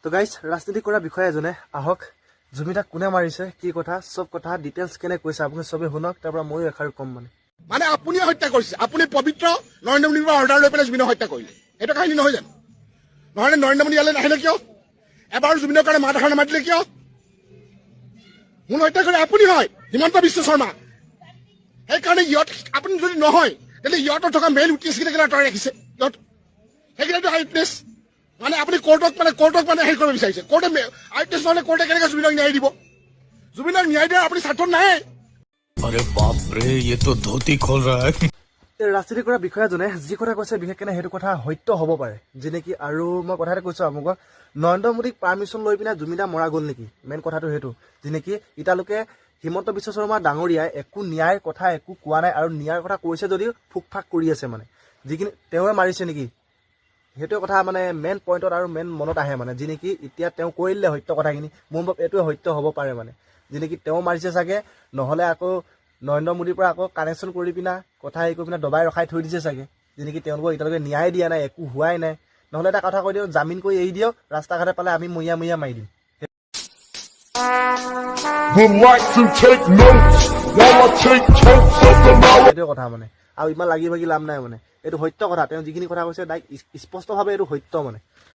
তো গাইজ ৰাজনীতি কৰা বিষয়া এজনে আহক জুবিনদাক কোনে মাৰিছে কি কথা সব কথা ডিটেইলছ কেনে কৈছে আপুনি সবে শুনক তাৰ পৰা ময়ো এষাৰ কম মানে আপুনি হত্যা কৰিছে আপুনি পবিত্ৰ নৰেন্দ্ৰ মোদীৰ পৰা অৰ্ডাৰ লৈ পেলাই জুবিনক হত্যা কৰিলে এইটো কাহিনী নহয় জানো নহলে নৰেন্দ্ৰ মোদী ইয়ালৈ নাহিলে কিয় এবাৰ জুবিনৰ কাৰণে মাত এষাৰ নামাতিলে কিয় মোৰ হত্যা কৰি আপুনি হয় হিমন্ত বিশ্ব শৰ্মা সেইকাৰণে ইহঁত আপুনি যদি নহয় তেন্তে ইহঁতৰ থকা মেইন উইটনেছকেইটা আঁতৰাই ৰাখিছে ইহঁত সেইকেইটাটো আইটনেছ মানে আপুনি কোৰ্টক মানে হেৰি কৰিব বিচাৰিছে কোৰ্টে আইটনেছ নহলে কোৰ্টে কেনেকৈ জুবিনক ন্যায় দিব জুবিনক ন্যায় দিয়াৰ আপুনি স্বাৰ্থত নাই अरे बाप रे ये तो धोती खोल रहा है এই ৰাজনীতি কৰা বিষয়াজনে যি কথা কৈছে বিশেষকৈ সেইটো কথা সত্য হ'ব পাৰে যে নেকি আৰু মই কথা এটা কৈছোঁ আপোনালোকক নৰেন্দ্ৰ মোদীক পাৰ্মিশ্যন লৈ পিনে জুবিনদা মৰা গ'ল নেকি মেইন কথাটো সেইটো যে নেকি এতিয়ালৈকে হিমন্ত বিশ্ব শৰ্মা ডাঙৰীয়াই একো ন্যায়ৰ কথা একো কোৱা নাই আৰু ন্যায়ৰ কথা কৈছে যদিও ফুক ফাক কৰি আছে মানে যিখিনি তেওঁৱে মাৰিছে নেকি সেইটো কথা মানে মেইন পইণ্টত আৰু মেইন মনত আহে মানে যি নেকি এতিয়া তেওঁ কৈ দিলে সত্য কথাখিনি মোৰ মতে এইটোৱে সত্য হ'ব পাৰে মানে যে নেকি তেওঁ মাৰিছে চাগে নহ'লে আকৌ নৰেন্দ্ৰ মোদীৰ পৰা আকৌ কানেকশ্যন কৰি পিনে কথা হেৰি কৰি পিনে দবাই ৰখাই থৈ দিছে চাগে যে নেকি তেওঁলোকক এতিয়ালৈকে ন্যায় দিয়া নাই একো হোৱাই নাই নহ'লে এটা কথা কৈ দিয়ক জামিন কৰি এৰি দিয়ক ৰাস্তা ঘাটে পালে আমি মৰিয়া মাৰি দিম সেইটোৱে কথা মানে আৰু ইমান লাগি ভাগি লাভ নাই মানে এইটো সত্য কথা তেওঁ যিখিনি কথা কৈছে ডাইৰেক্ট স্পষ্টভাৱে এইটো সত্য মানে